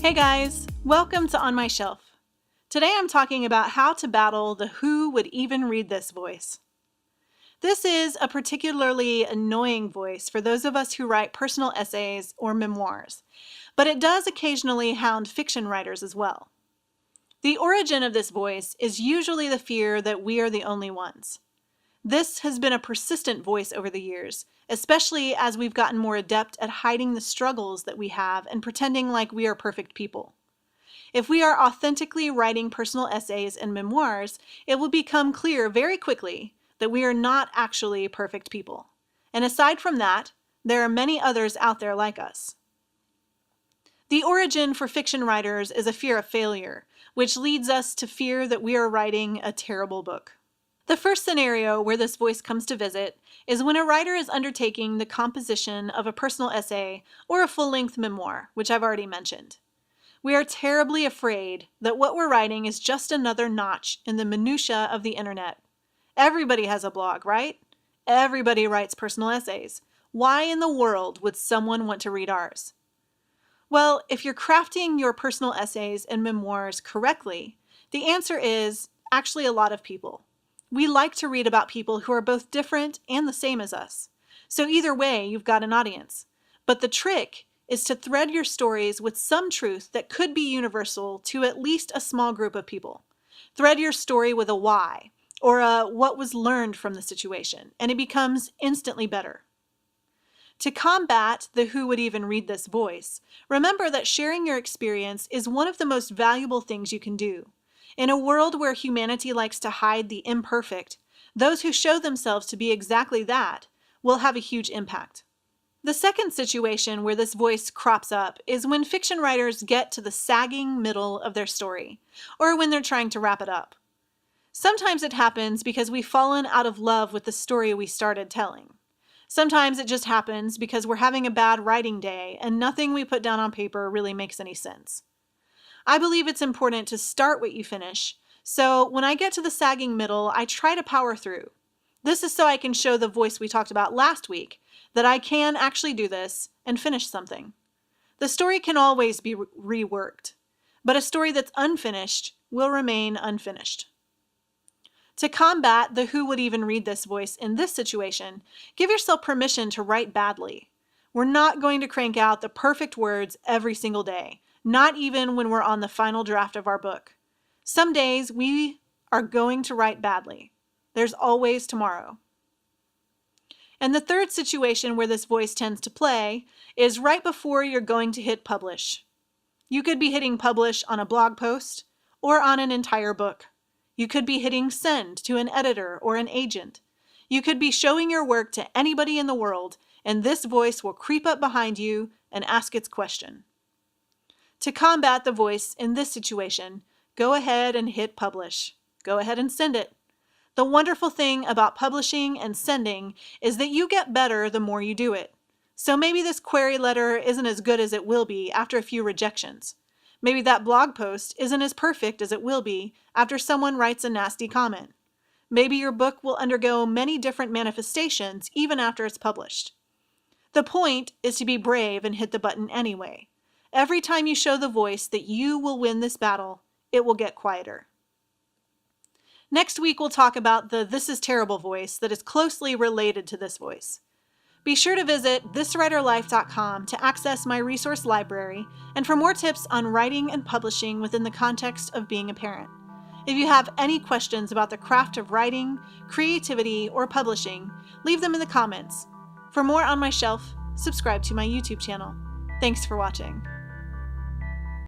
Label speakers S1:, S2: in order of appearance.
S1: Hey guys, welcome to On My Shelf. Today I'm talking about how to battle the "who would even read this" voice. This is a particularly annoying voice for those of us who write personal essays or memoirs, but it does occasionally hound fiction writers as well. The origin of this voice is usually the fear that we are the only ones. This has been a persistent voice over the years, especially as we've gotten more adept at hiding the struggles that we have and pretending like we are perfect people. If we are authentically writing personal essays and memoirs, it will become clear very quickly that we are not actually perfect people. And aside from that, there are many others out there like us. The origin for fiction writers is a fear of failure, which leads us to fear that we are writing a terrible book. The first scenario where this voice comes to visit is when a writer is undertaking the composition of a personal essay or a full-length memoir, which I've already mentioned. We are terribly afraid that what we're writing is just another notch in the minutia of the internet. Everybody has a blog, right? Everybody writes personal essays. Why in the world would someone want to read ours? Well, if you're crafting your personal essays and memoirs correctly, the answer is actually a lot of people. We like to read about people who are both different and the same as us. So either way, you've got an audience. But the trick is to thread your stories with some truth that could be universal to at least a small group of people. Thread your story with a why, or a what was learned from the situation, and it becomes instantly better. To combat the "who would even read this" voice, remember that sharing your experience is one of the most valuable things you can do. In a world where humanity likes to hide the imperfect, those who show themselves to be exactly that will have a huge impact. The second situation where this voice crops up is when fiction writers get to the sagging middle of their story, or when they're trying to wrap it up. Sometimes it happens because we've fallen out of love with the story we started telling. Sometimes it just happens because we're having a bad writing day and nothing we put down on paper really makes any sense. I believe it's important to start what you finish, so when I get to the sagging middle, I try to power through. This is so I can show the voice we talked about last week that I can actually do this and finish something. The story can always be reworked, but a story that's unfinished will remain unfinished. To combat the "who would even read this" voice in this situation, give yourself permission to write badly. We're not going to crank out the perfect words every single day. Not even when we're on the final draft of our book. Some days we are going to write badly. There's always tomorrow. And the third situation where this voice tends to play is right before you're going to hit publish. You could be hitting publish on a blog post or on an entire book. You could be hitting send to an editor or an agent. You could be showing your work to anybody in the world, and this voice will creep up behind you and ask its question. To combat the voice in this situation, go ahead and hit publish. Go ahead and send it. The wonderful thing about publishing and sending is that you get better the more you do it. So maybe this query letter isn't as good as it will be after a few rejections. Maybe that blog post isn't as perfect as it will be after someone writes a nasty comment. Maybe your book will undergo many different manifestations even after it's published. The point is to be brave and hit the button anyway. Every time you show the voice that you will win this battle, it will get quieter. Next week, we'll talk about the "this is terrible" voice that is closely related to this voice. Be sure to visit thiswriterlife.com to access my resource library and for more tips on writing and publishing within the context of being a parent. If you have any questions about the craft of writing, creativity, or publishing, leave them in the comments. For more On My Shelf, subscribe to my YouTube channel. Thanks for watching.